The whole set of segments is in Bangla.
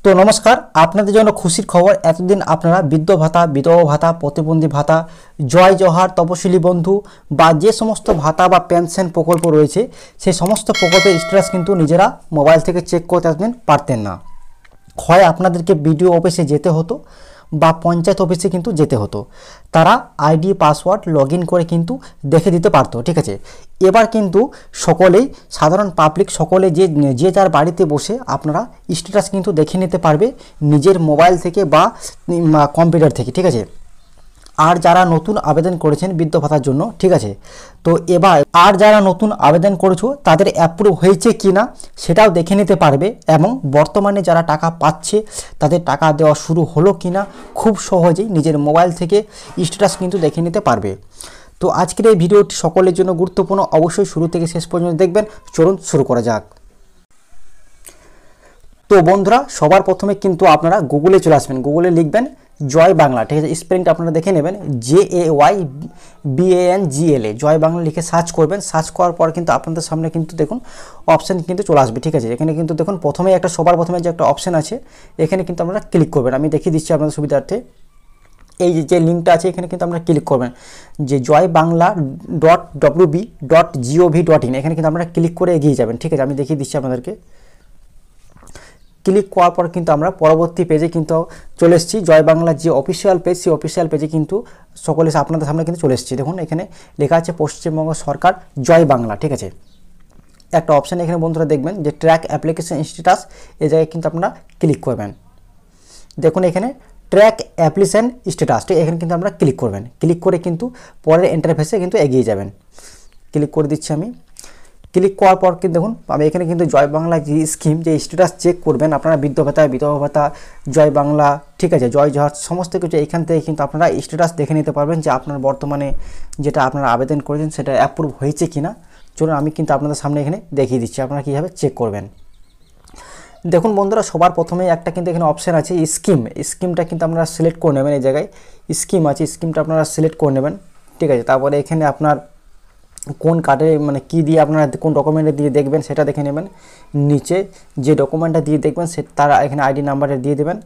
তো নমস্কার, আপনাদের জন্য খুশির খবর। এতদিন আপনারা বৃদ্ধ ভাতা, বিধবা ভাতা, প্রতিবন্ধী ভাতা, জয় জোহার, তপশিলি বন্ধু বা যে সমস্ত ভাতা বা পেনশন প্রকল্প রয়েছে সেই সমস্ত প্রকল্পের স্ট্যাটাস কিন্তু নিজেরা মোবাইল থেকে চেক করতে এতদিন পারতেন না। হয় আপনাদেরকে বিডিও অফিসে যেতে হতো বা পঞ্চায়েত অফিসে কিন্তু যেতে হতো, তারা আইডি পাসওয়ার্ড লগ ইন করে কিন্তু দেখে দিতে পারতো। ঠিক আছে, এবার কিন্তু সকলেই, সাধারণ পাবলিক সকলে যে যে যার বাড়িতে বসে আপনারা স্ট্যাটাস কিন্তু দেখে নিতে পারবে নিজের মোবাইল থেকে বা কম্পিউটার থেকে। ঠিক আছে, আর যারা নতুন আবেদন করেছেন বৃদ্ধ ভাতার জন্য, ঠিক আছে, তো এবার আর যারা নতুন আবেদন করেছো তাদের অ্যাপ্রুভ হয়েছে কি না সেটাও দেখে নিতে পারবে, এবং বর্তমানে যারা টাকা পাচ্ছে তাদের টাকা দেওয়া শুরু হলো কি না খুব সহজেই নিজের মোবাইল থেকে স্ট্যাটাস কিন্তু দেখে নিতে পারবে। তো আজকের এই ভিডিওটি সকলের জন্য গুরুত্বপূর্ণ, অবশ্যই শুরু থেকে শেষ পর্যন্ত দেখবেন। চলুন শুরু করা যাক। তো বন্ধুরা, সবার প্রথমে কিন্তু আপনারা গুগলে চলে আসবেন, গুগলে লিখবেন জয় বাংলা। ঠিক আছে, স্পেলিংটা আপনারা দেখে নেবেন, JAYBANGLA, জয় বাংলা লিখে সার্চ করবেন। সার্চ করার পর কিন্তু আপনাদের সামনে কিন্তু দেখুন অপশান কিন্তু চলে আসবে। ঠিক আছে, এখানে কিন্তু দেখুন প্রথমে একটা, সবার প্রথমে যে একটা অপশান আছে এখানে কিন্তু আপনারা ক্লিক করবেন। আমি দেখিয়ে দিচ্ছি আপনাদের সুবিধার্থে। এই যে লিঙ্কটা আছে এখানে কিন্তু আপনারা ক্লিক করবেন, যে joyBangla.wb.gov.in, এখানে কিন্তু আপনারা ক্লিক করে এগিয়ে যাবেন। ঠিক আছে, আমি দেখিয়ে দিচ্ছি আপনাদেরকে। ক্লিক করার পর কিন্তু আমরা পরবর্তী পেজে কিন্তু চলে এসেছি। জয় বাংলার যে অফিসিয়াল পেজ, সেই অফিসিয়াল পেজে কিন্তু সকলে আপনাদের সামনে কিন্তু চলে এসেছি। দেখুন এখানে লেখা আছে পশ্চিমবঙ্গ সরকার জয় বাংলা। ঠিক আছে, একটা অপশান এখানে বন্ধুরা দেখবেন যে ট্র্যাক অ্যাপ্লিকেশন স্ট্যাটাস, এই জায়গায় কিন্তু আপনারা ক্লিক করবেন। দেখুন এখানে ট্র্যাক অ্যাপ্লিকেশন স্ট্যাটাস, ঠিক এখানে কিন্তু আমরা ক্লিক করবেন। ক্লিক করে কিন্তু পরের ইন্টারফেসে কিন্তু এগিয়ে যাবেন। ক্লিক করে দিচ্ছি আমি। ক্লিক করার পর কিন্তু দেখুন আমি এখানে কিন্তু জয় বাংলা যে স্কিম, যে স্ট্যাটাস চেক করবেন আপনারা, বৃদ্ধ ভাতা, বিধবা ভাতা, জয় বাংলা, ঠিক আছে, জয় জোহার, সমস্ত কিছু এখান থেকে কিন্তু আপনারা স্ট্যাটাস দেখে নিতে পারবেন যে আপনার বর্তমানে যেটা আপনারা আবেদন করেছেন সেটা অ্যাপ্রুভ হয়েছে কিনা। চলুন আমি কিন্তু আপনাদের সামনে এখানে দেখিয়ে দিচ্ছি আপনারা কীভাবে চেক করবেন। দেখুন বন্ধুরা, সবার প্রথমে একটা কিন্তু এখানে অপশান আছে স্কিম, স্কিমটা কিন্তু আপনারা সিলেক্ট করে নেবেন। এই জায়গায় স্কিম আছে, স্কিমটা আপনারা সিলেক্ট করে নেবেন। ঠিক আছে, তারপরে এখানে আপনার কোন কার্ডে মানে কী দিয়ে আপনারা কোন ডকুমেন্টে দিয়ে দেখবেন সেটা দেখে নেবেন। নিচে যে ডকুমেন্টটা দিয়ে দেখবেন সে তারা এখানে আইডি নাম্বারটা দিয়ে দেবেন,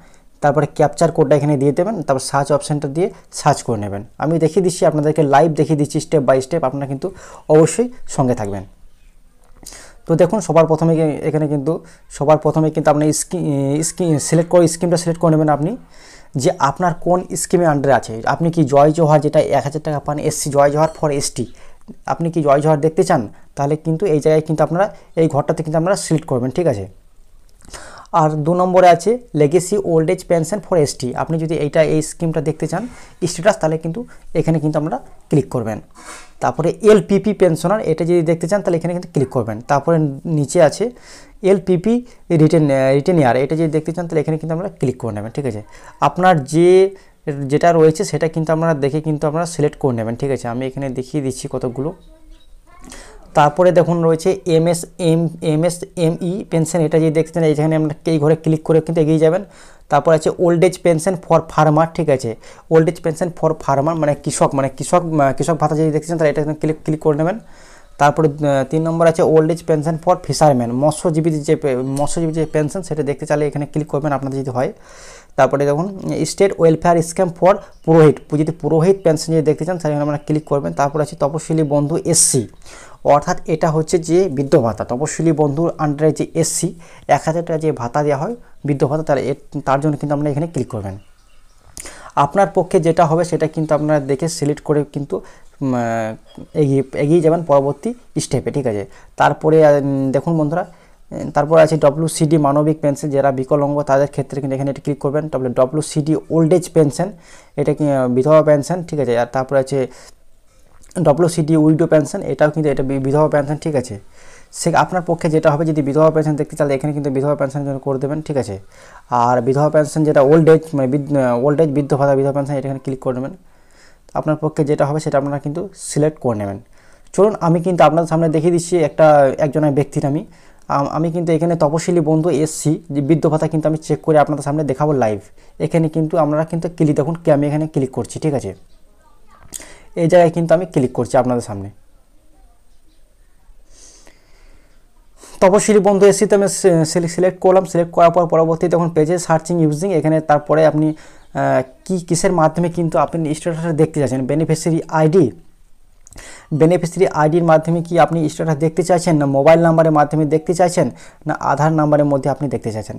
তারপরে ক্যাপচার কোডটা এখানে দিয়ে দেবেন, তারপর সার্চ অপশানটা দিয়ে সার্চ করে নেবেন। আমি দেখিয়ে দিচ্ছি আপনাদেরকে, লাইভ দেখিয়ে দিচ্ছি স্টেপ বাই স্টেপ, আপনারা কিন্তু অবশ্যই সঙ্গে থাকবেন। তো দেখুন সবার প্রথমে এখানে কিন্তু আপনি সিলেক্ট করে স্কিমটা সিলেক্ট করে নেবেন আপনি, যে আপনার কোন স্কিমের আন্ডারে আছে। আপনি কি জয় জোহার, যেটা 1000 টাকা পান, SC, Jai Johar for ST, আপনি কি জয় জোহার দেখতে চান, তাহলে কিন্তু এই জায়গায় কিন্তু আপনারা এই ঘরটাতে কিন্তু আপনারা সিলেক্ট করবেন। ঠিক আছে, আর 2 নম্বরে আছে legacy old age pension for ST, আপনি যদি এই স্কিমটা দেখতে চান স্ট্যাটাস, তাহলে কিন্তু এখানে কিন্তু আমরা ক্লিক করবেন। তারপরে এলপিপি পেনশনার, এটা যদি দেখতে চান তাহলে এখানে কিন্তু ক্লিক করবেন। তারপরে নিচে আছে এলপিপি রিটেনিয়ার, এটা যদি দেখতে চান তাহলে এখানে কিন্তু আমরা ক্লিক করে নেবেন। ঠিক আছে, আপনার যেটা রয়েছে সেটা কিন্তু আপনারা দেখে কিন্তু আপনারা সিলেক্ট করে নেবেন। ঠিক আছে, আমি এখানে দেখিয়ে দিচ্ছি কতগুলো। তারপরে দেখুন রয়েছে এমএসএমই পেনশন, এটা যদি দেখতে চান এখানে আমরা এই ঘরে ক্লিক করে কিন্তু এগিয়ে যাবেন। তারপর আছে old age pension for farmer. ঠিক আছে, old age pension for farmer মানে কৃষক ভাতা যদি দেখতে চান তাহলে এটা ক্লিক করে নেবেন। তারপরে 3 নম্বর আছে old age pension for fisherman, মৎস্যজীবী যে পেনশন সেটা দেখতে চাইলে এখানে ক্লিক করবেন আপনাদের যদি হয়। তারপরে দেখুন স্টেট ওয়েলফেয়ার স্কিম ফর পুরোহিত, যদি পুরোহিত পেনশন যদি দেখতে চান তাহলে আমরা ক্লিক করবেন। তারপর আছে তপশিলি বন্ধু এসসি, অর্থাৎ এটা হচ্ছে যে বৃদ্ধ ভাতা, তপশিলি বন্ধুর আন্ডারে যে এসসি 1000 টাকা যে ভাতা দেওয়া হয় বৃদ্ধ ভাতা, তাহলে তার জন্য কিন্তু আপনারা এখানে ক্লিক করবেন। আপনার পক্ষে যেটা হবে সেটা কিন্তু আপনারা দেখে সিলেক্ট করে কিন্তু এগিয়ে যাবেন পরবর্তী স্টেপে। ঠিক আছে, তারপরে দেখুন বন্ধুরা, তারপর আছে WCD মানবিক পেনশন, যারা বিকলাঙ্গ তাদের ক্ষেত্রে কিন্তু এখানে এটা ক্লিক করবেন। তারপরে WCD ওল্ড এজ পেনশন, এটা কি বিধবা পেনশন। ঠিক আছে, আর তারপরে আছে WCD উইডো পেনশন, এটাও কিন্তু এটা বিধবা পেনশন। ঠিক আছে, সে আপনার পক্ষে যেটা হবে, যদি বিধবা পেনশন দেখতে চাইলে এখানে কিন্তু বিধবা পেনশনের জন্য করে দেবেন। ঠিক আছে, আর বিধবা পেনশন যেটা ওল্ড এজ মানে বৃদ্ধ ভাতা বিধবা পেনশন, এটা এখানে ক্লিক করে নেবেন। আপনার পক্ষে যেটা হবে সেটা আপনারা কিন্তু সিলেক্ট করে নেবেন। চলুন আমি কিন্তু আপনাদের সামনে দেখিয়ে দিচ্ছি একজনের ব্যক্তির। আমি কিন্তু এখানে তপশিলি বন্ধু এসসি যে বৃদ্ধ ভাতা কিন্তু আমি চেক করে আপনাদের সামনে দেখাবো লাইভ। এখানে কিন্তু আপনারা কিন্তু দেখুন কি আমি এখানে ক্লিক করছি। ঠিক আছে, এই জায়গায় কিন্তু আমি ক্লিক করছি আপনাদের সামনে। তপশিলি বন্ধু এসিতে আমি সিলেক্ট করলাম। সিলেক্ট করার পর পরবর্তী তখন পেজে সার্চিং ইউজিং, এখানে তারপরে আপনি কিসের মাধ্যমে কিন্তু আপনি স্ট্যাটাসটা দেখতে চাইছেন, বেনিফিশিয়ারি আইডির মাধ্যমে কি আপনি স্ট্যাটাস দেখতে চাইছেন, না মোবাইল নাম্বারের মাধ্যমে দেখতে চাইছেন, না আধার নাম্বারের মধ্যে আপনি দেখতে চাইছেন।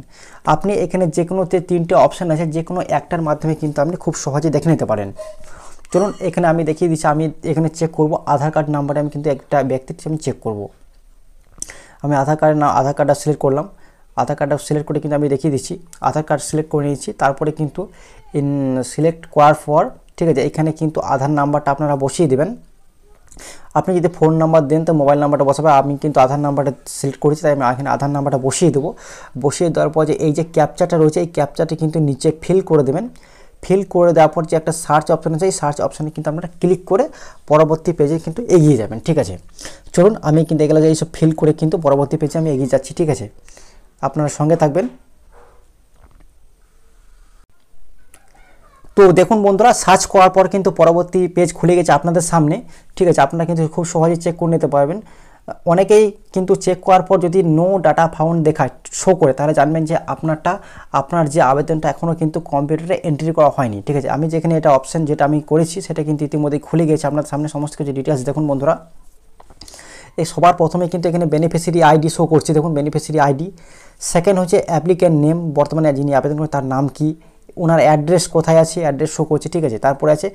আপনি এখানে যে কোনো 3টে অপশান আছে, যে কোনো একটার মাধ্যমে কিন্তু আপনি খুব সহজে দেখে নিতে পারেন। চলুন এখানে আমি দেখিয়ে দিচ্ছি। আমি এখানে চেক করব আধার কার্ড নাম্বারে, আমি কিন্তু একটা ব্যক্তির আমি চেক করব। আমি আধার কার্ডটা সিলেক্ট করলাম। আধার কার্ডটা সিলেক্ট করে কিন্তু আমি দেখিয়ে দিচ্ছি। আধার কার্ড সিলেক্ট করে নিয়েছি। তারপরে কিন্তু সিলেক্ট করার পর ঠিক আছে, এখানে কিন্তু আধার নাম্বারটা আপনারা বসিয়ে দেবেন। আপনি যদি ফোন নাম্বার দেন তো মোবাইল নাম্বারটা বসাবে। আমি কিন্তু আধার নাম্বারটা সিলেক্ট করেছি, তাই আমি এখানে আধার নাম্বারটা বসিয়ে দেবো। বসিয়ে দেওয়ার পর যে এই যে ক্যাপচাটা রয়েছে, এই ক্যাপচাটি কিন্তু নিচে ফিল করে দেবেন। ফিল করে দেওয়ার পর যে একটা সার্চ অপশান আছে, এই সার্চ অপশানে কিন্তু আপনারা ক্লিক করে পরবর্তী পেজে কিন্তু এগিয়ে যাবেন। ঠিক আছে, চলুন আমি কিন্তু এগুলো এইসব ফিল করে কিন্তু পরবর্তী পেজে আমি এগিয়ে যাচ্ছি। ঠিক আছে, আপনারা সঙ্গে থাকবেন। তো দেখুন বন্ধুরা, সার্চ করার পর কিন্তু পরবর্তী পেজ খুলে গেছে আপনাদের সামনে। ঠিক আছে, আপনারা কিন্তু খুব সহজেই চেক করে নিতে পারবেন। অনেকেই কিন্তু চেক করার পর যদি নো ডাটা ফাউন্ড দেখায়, শো করে, তাহলে জানবেন যে আপনার যে আবেদনটা এখনও কিন্তু কম্পিউটারে এন্ট্রি করা হয়নি। ঠিক আছে, আমি যেখানে এটা অপশান যেটা আমি করেছি সেটা কিন্তু ইতিমধ্যেই খুলে গেছে আপনার সামনে সমস্ত কিছু ডিটেলস। দেখুন বন্ধুরা, এই সবার প্রথমে কিন্তু এখানে বেনিফিশিয়ারি আইডি শো করছে। দেখুন বেনিফিশিয়ারি আইডি। সেকেন্ড হচ্ছে অ্যাপ্লিক্যান্ট নেম, বর্তমানে যিনি আবেদন করেন তার নাম কি, ওনার অ্যাড্রেস কোথায় আছে, অ্যাড্রেস শো করছে। ঠিক আছে, তারপরে আছে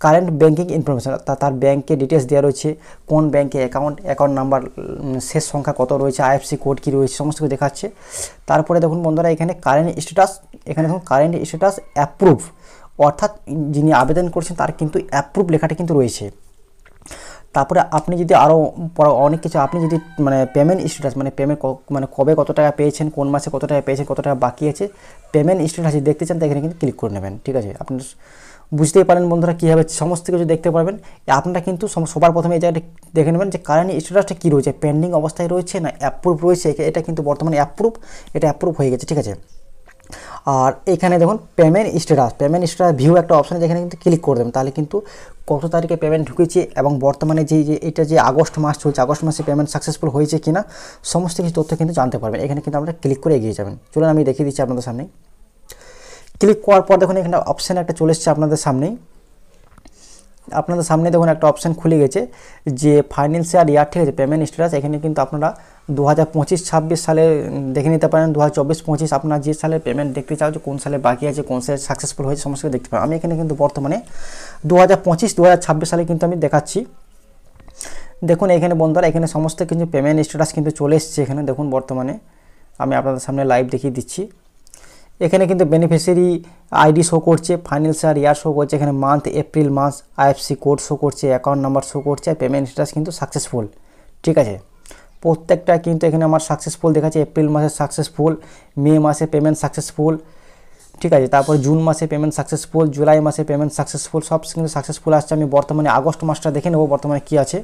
কারেন্ট ব্যাঙ্কিং ইনফরমেশান, তার ব্যাঙ্কে ডিটেলস দেওয়া রয়েছে, কোন ব্যাঙ্কে অ্যাকাউন্ট নাম্বার, শেষ সংখ্যা কত রয়েছে, আইএফসি কোড কী রয়েছে, সমস্ত কিছু দেখাচ্ছে। তারপরে দেখুন বন্ধুরা, এখানে কারেন্ট স্ট্যাটাস, এখানে দেখুন কারেন্ট স্ট্যাটাস অ্যাপ্রুভ, অর্থাৎ যিনি আবেদন করছেন তার কিন্তু অ্যাপ্রুভ লেখাটা কিন্তু রয়েছে। তারপরে আপনি যদি আরও অনেক কিছু, আপনি যদি পেমেন্ট স্ট্যাটাস পেমেন্ট কবে কত টাকা পেয়েছেন, কোন মাসে কত টাকা পেয়েছেন, কত টাকা বাকি আছে, পেমেন্ট স্ট্যাটাস দেখতে চান তো এখানে কিন্তু ক্লিক করে নেবেন। ঠিক আছে, আপনি বুঝতেই পারেন বন্ধুরা কীভাবে সমস্ত কিছু দেখতে পারবেন। আপনারা কিন্তু সবার প্রথমে এই জায়গাটা দেখে নেবেন যে কারেন্ট স্ট্যাটাসটা কী রয়েছে, পেন্ডিং অবস্থায় রয়েছে না অ্যাপ্রুভ রয়েছে। এটা কিন্তু বর্তমানে এটা অ্যাপ্রুভ হয়ে গেছে। ঠিক আছে, আর এখানে দেখুন পেমেন্ট স্ট্যাটাস ভিউ একটা অপশান, যেখানে কিন্তু ক্লিক করে দেবেন। তাহলে কিন্তু কত তারিখে পেমেন্ট ঢুকেছে এবং বর্তমানে এটা যে আগস্ট মাস চলছে, আগস্ট মাসে পেমেন্ট সাকসেসফুল হয়েছে কিনা সমস্ত কিছু তথ্য কিন্তু জানতে পারবেন। এখানে কিন্তু আপনারা ক্লিক করে এগিয়ে যাবেন। চলুন আমি দেখিয়ে দিচ্ছি আপনাদের সামনে। ক্লিক করার পর দেখুন এখানে অপশান একটা চলে এসেছে আপনাদের সামনে দেখুন একটা অপশান খুলে গেছে যে ফাইন্যান্সিয়াল ইয়ার। ঠিক আছে, পেমেন্ট স্ট্যাটাস। এখানে কিন্তু আপনারা 2025-26 সালে দেখে নিতে পারেন, 2024-25 আপনার যে সালে পেমেন্ট দেখতে চাও, যে কোন সালে বাকি আছে, কোন সালে সাকসেসফুল হয়েছে, সমস্ত কিছু দেখতে পারেন। আমি এখানে কিন্তু বর্তমানে 2025-2026 সালে কিন্তু আমি দেখাচ্ছি। দেখুন এখানে বন্ধুরা, এখানে সমস্ত কিছু পেমেন্ট স্ট্যাটাস কিন্তু চলে এসেছে। এখানে দেখুন বর্তমানে আমি আপনাদের সামনে লাইভ দেখিয়ে দিচ্ছি। এখানে কিন্তু বেনিফিশিয়ারি আইডি শো করছে, ফাইন্যান্সিয়াল ইয়ার শো করছে, এখানে মান্থ এপ্রিল মাস, আইএফসি কোড শো করছে, অ্যাকাউন্ট নাম্বার শো করছে, আর পেমেন্ট স্ট্যাটাস কিন্তু সাকসেসফুল। ঠিক আছে, প্রত্যেকটা কিন্তু এখানে আমার সাকসেসফুল দেখাচ্ছে। এপ্রিল মাসে সাকসেসফুল, মে মাসে পেমেন্ট সাকসেসফুল। ঠিক আছে, তারপরে জুন মাসে পেমেন্ট সাকসেসফুল, জুলাই মাসে পেমেন্ট সাকসেসফুল, সব কিন্তু সাকসেসফুল আসছে। আমি বর্তমানে আগস্ট মাসটা দেখে নেব বর্তমানে কী আছে।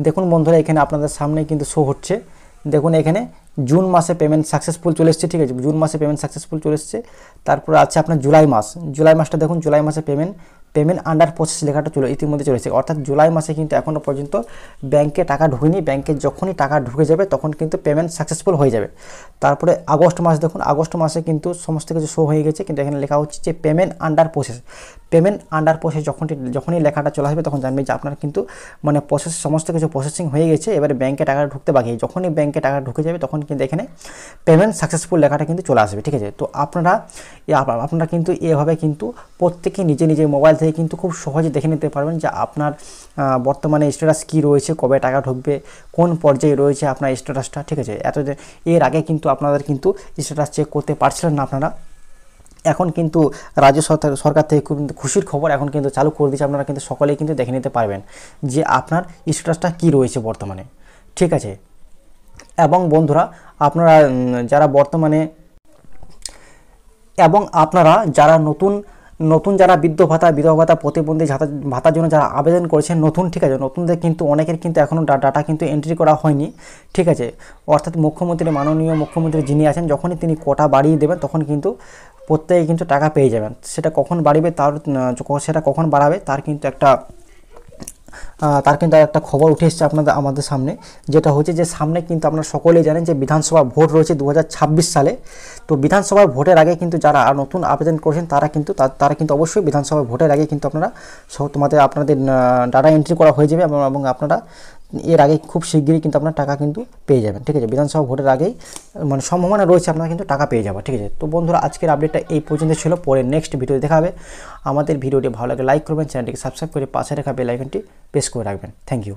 দেখুন বন্ধুরা, এখানে আপনাদের সামনে কিন্তু শো হচ্ছে। দেখুন এখানে জুন মাসে পেমেন্ট সাকসেসফুল চলে এসেছে। ঠিক আছে, জুন মাসে পেমেন্ট সাকসেসফুল চলে এসেছে। তারপরে আছে আপনার জুলাই মাসটা দেখুন, জুলাই মাসে পেমেন্ট আন্ডার প্রসেস লেখাটা ইতিমধ্যে চলেছে। অর্থাৎ জুলাই মাসে কিন্তু এখনও পর্যন্ত ব্যাংকে টাকা ঢুকেনি। ব্যাংকে যখনই টাকা ঢুকে যাবে তখন কিন্তু পেমেন্ট সাকসেসফুল হয়ে যাবে। তারপরে আগস্ট মাস দেখুন, আগস্ট মাসে কিন্তু সমস্ত কিছু শো হয়ে গেছে, কিন্তু এখানে লেখা হচ্ছে যে পেমেন্ট আন্ডার প্রসেস। যখনই লেখাটা চলে আসবে তখন জানবে যে আপনার কিন্তু সমস্ত কিছু প্রসেসিং হয়ে গেছে, এবারে ব্যাংকে টাকা ঢুকতে বাকি। যখনই ব্যাংকে টাকা ঢুকে যাবে তখন কিন্তু এখানে পেমেন্ট সাকসেসফুল লেখাটা কিন্তু চলে আসবে। ঠিক আছে, তো আপনারা কিন্তু এভাবে কিন্তু প্রত্যেকে নিজের মোবাইল থেকে কিন্তু খুব সহজে দেখে নিতে পারবেন যে আপনার বর্তমানে স্ট্যাটাস কী রয়েছে, কবে টাকা ঢুকবে, কোন পর্যায়ে রয়েছে আপনার স্ট্যাটাসটা। ঠিক আছে, এর আগে কিন্তু আপনাদের কিন্তু স্ট্যাটাস চেক করতে পারছিলেন না আপনারা। এখন কিন্তু রাজ্য সরকার থেকে খুব খুশির খবর, এখন কিন্তু চালু করে দিয়েছে। আপনারা কিন্তু সকলেই কিন্তু দেখে নিতে পারবেন যে আপনার স্ট্যাটাসটা কী রয়েছে বর্তমানে। ঠিক আছে, এবং বন্ধুরা আপনারা যারা নতুন যারা বিধবা ভাতা প্রতিবন্ধী ভাতার জন্য যারা আবেদন করেছেন নতুন, ঠিক আছে, নতুনদের কিন্তু অনেকের কিন্তু এখনও ডাটা কিন্তু এন্ট্রি করা হয়নি। ঠিক আছে, অর্থাৎ মাননীয় মুখ্যমন্ত্রী যিনি আছেন, যখনই তিনি কোটা বাড়িয়ে দেবেন তখন কিন্তু প্রত্যেকে কিন্তু টাকা পেয়ে যাবেন। সেটা কখন বাড়াবে তার কিন্তু একটা তার কিন্তু একটা খবর উঠে এসেছে আমাদের সামনে, যেটা হচ্ছে যে সামনে কিন্তু আপনারা সকলেই জানেন যে বিধানসভা ভোট রয়েছে 2026 সালে। তো বিধানসভা ভোটের আগে কিন্তু যারা নতুন আবেদন করেছেন তারা কিন্তু অবশ্যই বিধানসভা ভোটের আগে কিন্তু আপনারা আপনাদের ডাটা এন্ট্রি করা হয়ে যাবে এবং আপনারা এর আগে খুব শিগগিরই কিন্তু আপনার টাকা কিন্তু পেয়ে যাবেন, ঠিক আছে। বিধানসভা ভোটের আগেই মানে সম্ভাবনা রয়েছে আপনারা কিন্তু টাকা পেয়ে যাবেন, ঠিক আছে। তো বন্ধুরা, আজকের আপডেটটা এই পর্যন্ত ছিল। পরে নেক্সট ভিডিও দেখা হবে। আমাদের ভিডিওটি ভালো লাগে লাইক করবেন, চ্যানেলটিকে সাবস্ক্রাইব করে পাশে রাখা বেল আইকনটি প্রেস করে রাখবেন। Thank you.